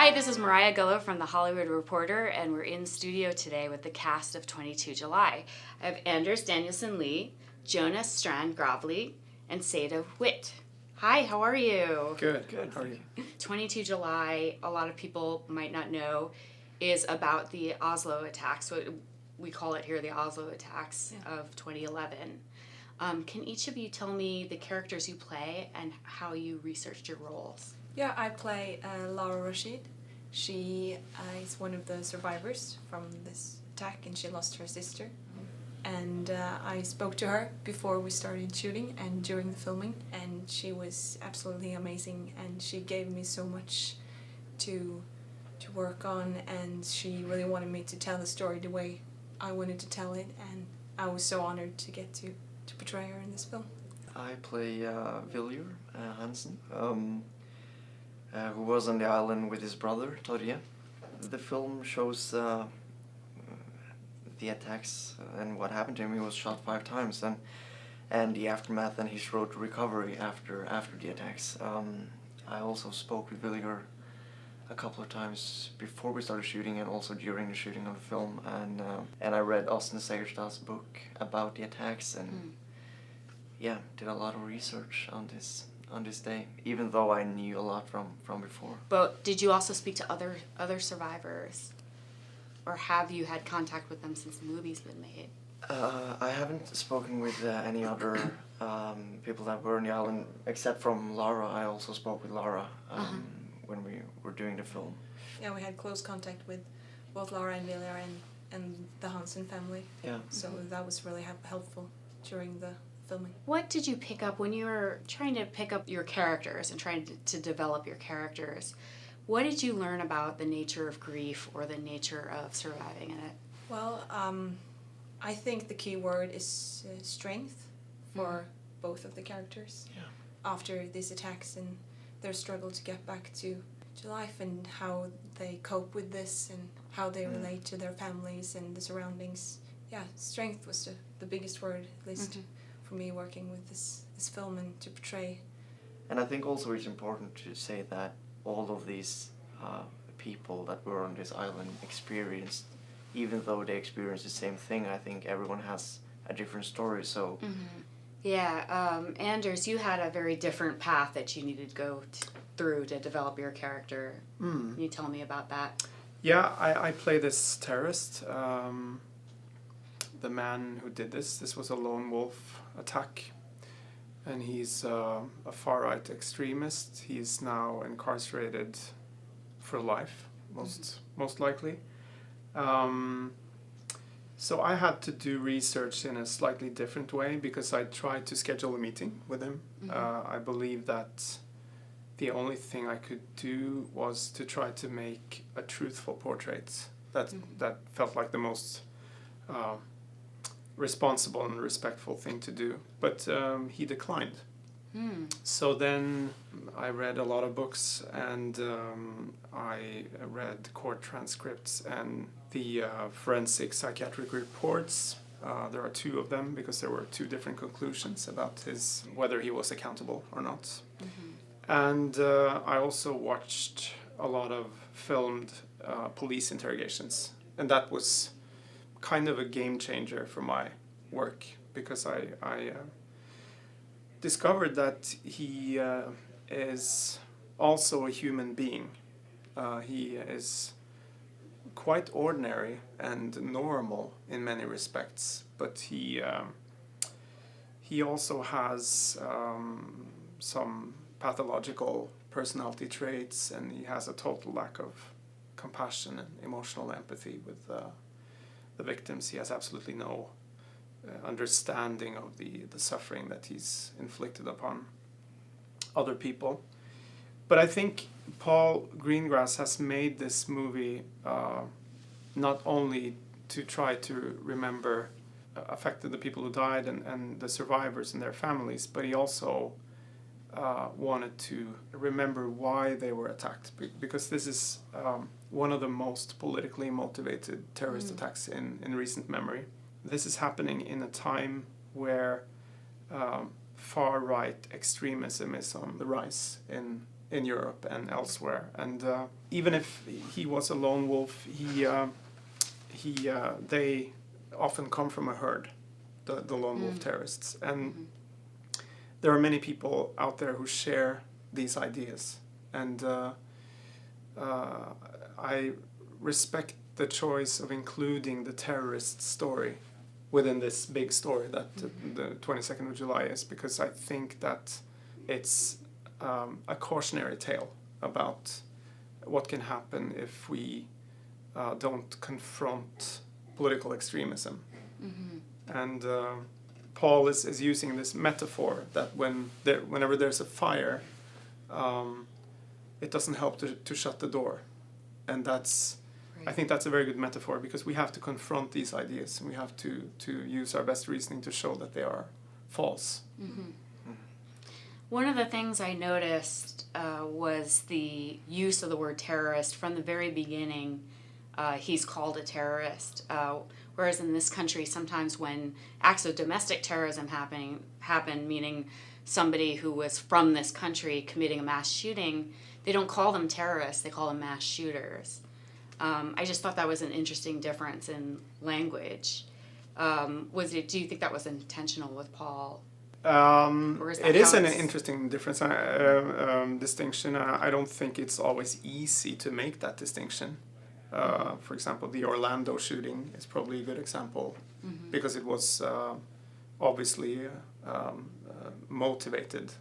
Hi, this is Mariah Gullo from The Hollywood Reporter, and we're in studio today with the cast of 22 July. I have Anders Danielsen Lie, Jonas Strand Gravli, and Seda Witt. Hi, how are you? Good. How are you? 22 July, a lot of people might not know, is about the Oslo attacks. So we call it here the Oslo attacks of 2011. Can each of you tell me the characters you play and how you researched your roles? Yeah, I play Laura Rashid. She is one of the survivors from this attack, and she lost her sister. And I spoke to her before we started shooting and during the filming, and she was absolutely amazing, and she gave me so much to work on, and she really wanted me to tell the story the way I wanted to tell it, and I was so honored to get to portray her in this film. I play Viljar Hansen, who was on the island with his brother, Torje. The film shows the attacks and what happened to him. He was shot 5 times, and the aftermath and his road to recovery after the attacks. I also spoke with Viljar a couple of times before we started shooting and also during the shooting of the film, and I read Åsne Segerstad's book about the attacks and did a lot of research on this day, even though I knew a lot from before. But did you also speak to other survivors? Or have you had contact with them since the movie's been made? I haven't spoken with any other people that were on the island, except from Lara. I also spoke with Lara when we were doing the film. Yeah, we had close contact with both Laura and Viljar and the Hansen family. Yeah. So that was really helpful during the filming. What did you pick up when you were trying to pick up your characters and trying to develop your characters? What did you learn about the nature of grief or the nature of surviving in it? Well, I think the key word is strength for both of the characters. Yeah. After these attacks and their struggle to get back to life, and how they cope with this and how they relate to their families and the surroundings. Yeah, strength was the biggest word, at least for me, working with this film and to portray. And I think also it's important to say that all of these people that were on this island experienced, even though they experienced the same thing, I think everyone has a different story, so... Yeah, Anders, you had a very different path that you needed to go through to develop your character. Can you tell me about that? Yeah, I play this terrorist. The man who did this was a lone wolf attack, and he's a far-right extremist. He's now incarcerated for life, most likely. So I had to do research in a slightly different way because I tried to schedule a meeting with him. I believe that the only thing I could do was to try to make a truthful portrait that felt like the most responsible and respectful thing to do. But he declined. So then I read a lot of books, and I read court transcripts and the forensic psychiatric reports. There are 2 of them because there were 2 different conclusions about whether he was accountable or not. And I also watched a lot of filmed police interrogations, and that was kind of a game changer for my work because I discovered that he is also a human being. He is quite ordinary and normal in many respects, but he also has some pathological personality traits, and he has a total lack of compassion and emotional empathy with the victims. He has absolutely no understanding of the suffering that he's inflicted upon other people. But I think Paul Greengrass has made this movie not only to try to remember affected the people who died and the survivors and their families, but he also wanted to remember why they were attacked, because this is one of the most politically motivated terrorist attacks in recent memory. This is happening in a time where far-right extremism is on the rise in in Europe and elsewhere. And even if he was a lone wolf, they often come from a herd, the lone wolf terrorists. And there are many people out there who share these ideas. And I respect the choice of including the terrorist story within this big story that the 22nd of July is, because I think that it's a cautionary tale about what can happen if we don't confront political extremism. And Paul is using this metaphor that whenever there's a fire, it doesn't help to shut the door. And that's, I think that's a very good metaphor, because we have to confront these ideas and we have to use our best reasoning to show that they are false. One of the things I noticed was the use of the word terrorist. From the very beginning, he's called a terrorist. Whereas in this country, sometimes when acts of domestic terrorism happen, meaning somebody who was from this country committing a mass shooting, they don't call them terrorists, they call them mass shooters. I just thought that was an interesting difference in language. Do you think that was intentional with Paul? It is an interesting difference, distinction. I don't think it's always easy to make that distinction. For example, the Orlando shooting is probably a good example, because it was obviously motivated.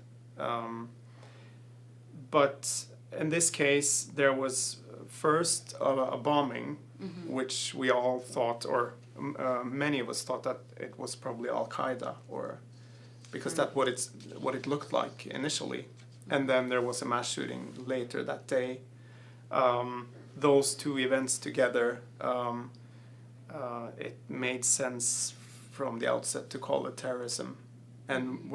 But in this case, there was first a bombing, which we all thought, or many of us thought, that it was probably Al-Qaeda, or because that's what it looked like initially. And then there was a mass shooting later that day. Those two events together, it made sense from the outset to call it terrorism. And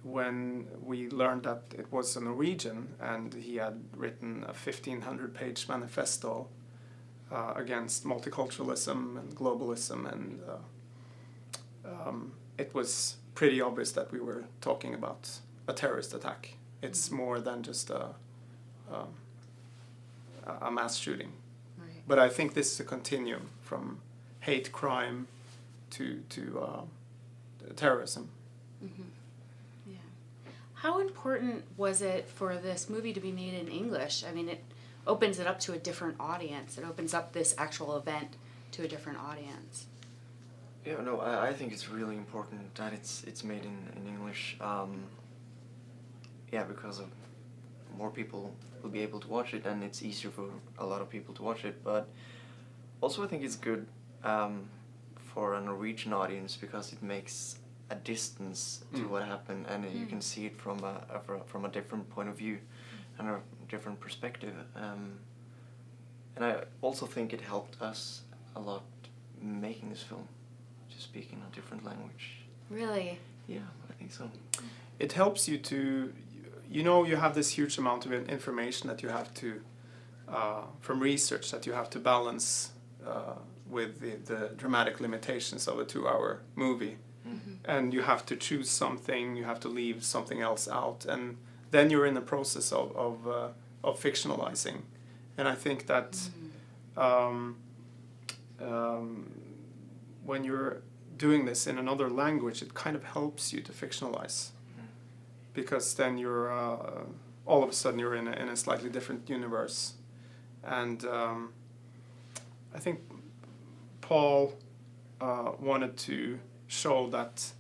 when we learned that it was a Norwegian and he had written a 1,500-page manifesto against multiculturalism and globalism, and it was pretty obvious that we were talking about a terrorist attack. It's more than just a mass shooting. Right. But I think this is a continuum from hate crime to terrorism. Yeah. How important was it for this movie to be made in English? I mean, it opens it up to a different audience. It opens up this actual event to a different audience. Yeah, no, I think it's really important that it's made in English. Because of more people will be able to watch it, and it's easier for a lot of people to watch it. But also, I think it's good for a Norwegian audience, because it makes a distance to what happened, and you can see it from a different point of view and a different perspective. And I also think it helped us a lot making this film, to speak in a different language. Really? Yeah, I think so. It helps you to, you have this huge amount of information that you have to, from research, that you have to balance with the dramatic limitations of a 2-hour movie. And you have to choose something, you have to leave something else out, and then you're in the process of fictionalizing. And I think that when you're doing this in another language, it kind of helps you to fictionalize, because then you're all of a sudden you're in a slightly different universe. And I think Paul wanted to show that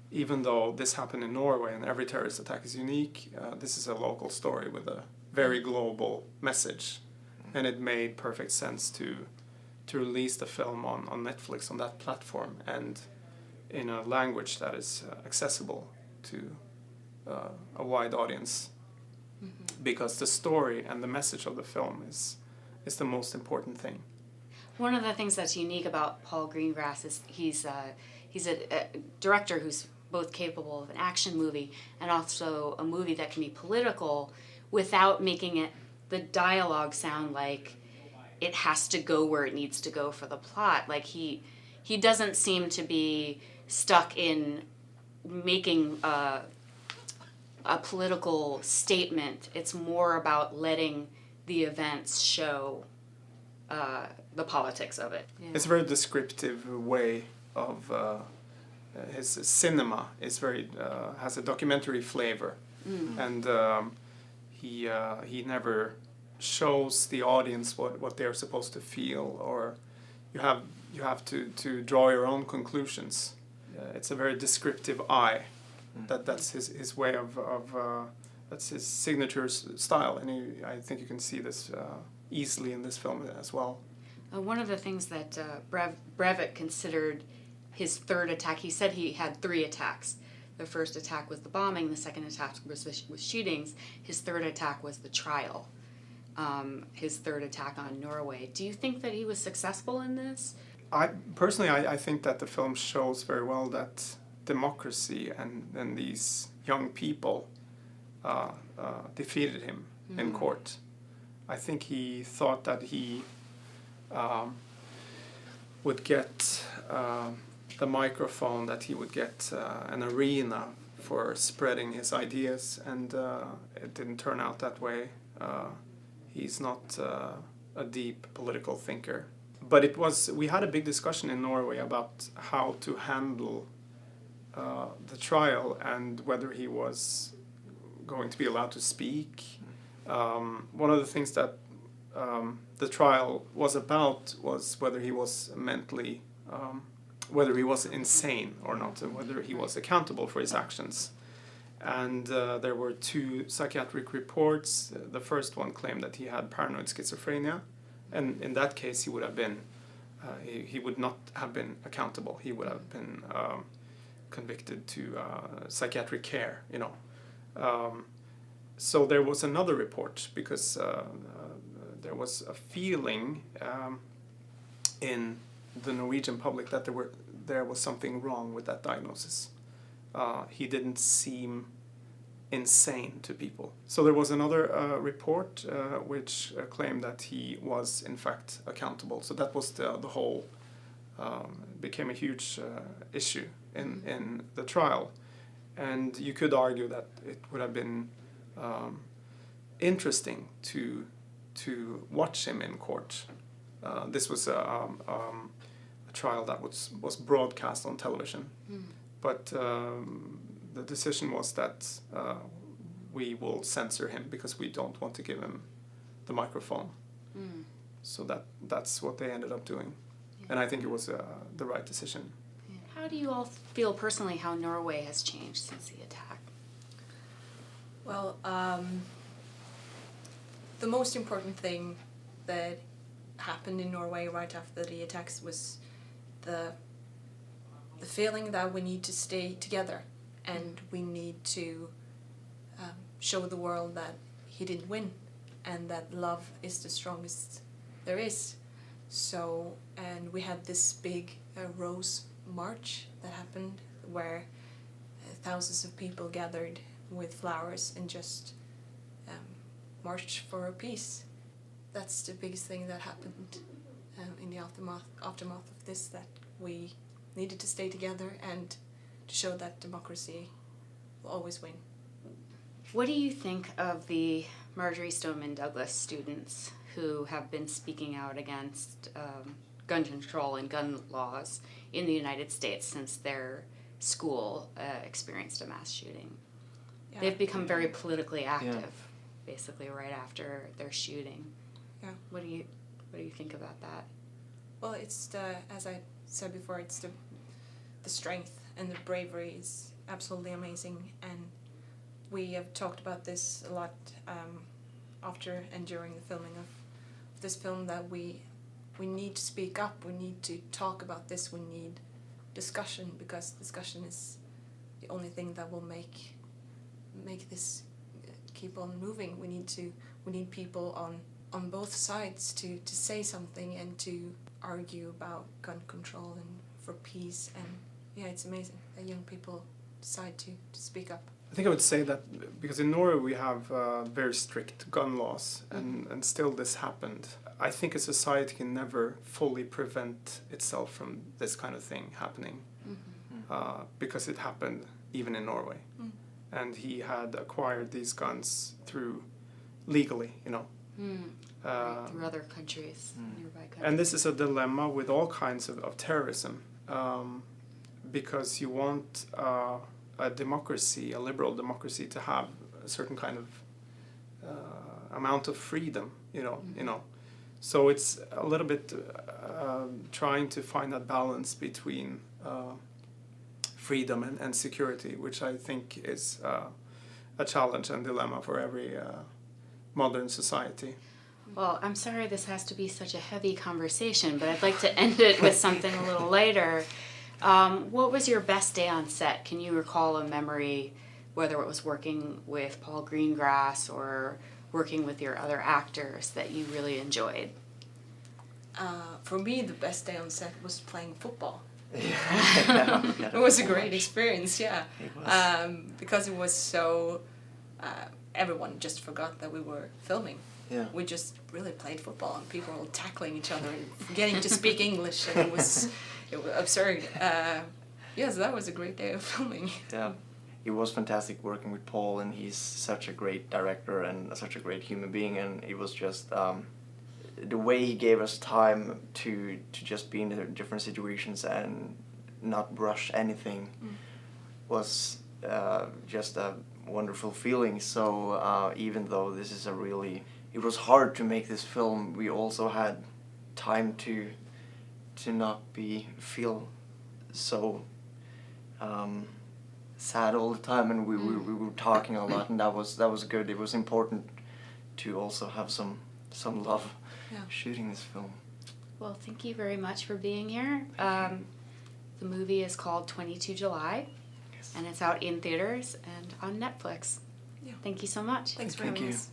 even though this happened in Norway and every terrorist attack is unique, this is a local story with a very global message, and it made perfect sense to release the film on Netflix, on that platform, and in a language that is accessible to a wide audience, because the story and the message of the film is the most important thing. One of the things that's unique about Paul Greengrass is he's a director who's both capable of an action movie and also a movie that can be political without making the dialogue sound like it has to go where it needs to go for the plot. Like he doesn't seem to be stuck in making a political statement. It's more about letting the events show the politics of it. Yeah. It's a very descriptive way of his cinema. Is very has a documentary flavor, and he never shows the audience what they're supposed to feel, or you have to draw your own conclusions. It's a very descriptive eye. That's his way of that's his signature style, and I think you can see this easily in this film as well. One of the things that Breivik considered his third attack, he said he had 3 attacks. The first attack was the bombing, the second attack was shootings, his third attack was the trial, his third attack on Norway. Do you think that he was successful in this? I think that the film shows very well that democracy and these young people defeated him in court. I think he thought that he would get the microphone, that he would get an arena for spreading his ideas, and it didn't turn out that way. He's not a deep political thinker. But we had a big discussion in Norway about how to handle the trial and whether he was going to be allowed to speak. One of the things that the trial was about was whether he was mentally, whether he was insane or not, and whether he was accountable for his actions. And there were 2 psychiatric reports. The first one claimed that he had paranoid schizophrenia, and in that case he would have been, he would not have been accountable. He would have been convicted to psychiatric care, you know. So there was another report because there was a feeling in the Norwegian public that there was something wrong with that diagnosis. He didn't seem insane to people. So there was another report which claimed that he was in fact accountable. So that was the whole, became a huge issue in the trial. And you could argue that it would have been interesting to watch him in court. This was a trial that was broadcast on television, but the decision was that we will censor him because we don't want to give him the microphone. So that's what they ended up doing, and I think it was the right decision. How do you all feel personally how Norway has changed since the attack? Well, the most important thing that happened in Norway right after the attacks was the feeling that we need to stay together and we need to show the world that he didn't win and that love is the strongest there is. So, and we had this big rose march that happened where thousands of people gathered with flowers and just marched for peace. That's the biggest thing that happened in the aftermath of this, that we needed to stay together and to show that democracy will always win. What do you think of the Marjorie Stoneman Douglas students who have been speaking out against gun control and gun laws in the United States since their school experienced a mass shooting? Yeah. They've become very politically active, basically right after their shooting. Yeah. What do you think about that? Well, it's as I said before, it's the strength and the bravery is absolutely amazing, and we have talked about this a lot after and during the filming of this film, that we need to speak up, we need to talk about this, we need discussion, because discussion is the only thing that will make this keep on moving. We need people on both sides to say something and to argue about gun control and for peace. And yeah, it's amazing that young people decide to speak up. I think I would say that because in Norway we have very strict gun laws, and still this happened. I think a society can never fully prevent itself from this kind of thing happening, because it happened even in Norway. and he had acquired these guns legally, you know. Right, through other countries, nearby countries. And this is a dilemma with all kinds of terrorism, because you want a democracy, a liberal democracy, to have a certain kind of amount of freedom, you know. So it's a little bit trying to find that balance between freedom and security, which I think is a challenge and dilemma for every modern society. Well, I'm sorry this has to be such a heavy conversation, but I'd like to end it with something a little lighter. What was your best day on set? Can you recall a memory, whether it was working with Paul Greengrass or working with your other actors, that you really enjoyed? For me, the best day on set was playing football. Yeah. It was a great experience, yeah. It was. Because it was so... everyone just forgot that we were filming. Yeah. We just really played football, and people were tackling each other and forgetting to speak English, and it was absurd. Yes, that was a great day of filming. Yeah. It was fantastic working with Paul, and he's such a great director and such a great human being, and it was just the way he gave us time to just be in the different situations and not rush anything was just a wonderful feeling. So even though this is it was hard to make this film, we also had time to not feel so sad all the time, and we were talking a lot, and that was good. It was important to also have some love shooting this film. Well, thank you very much for being here. The movie is called 22 July, and it's out in theaters and on Netflix. Yeah. Thank you so much. Thanks for Thank having you. us.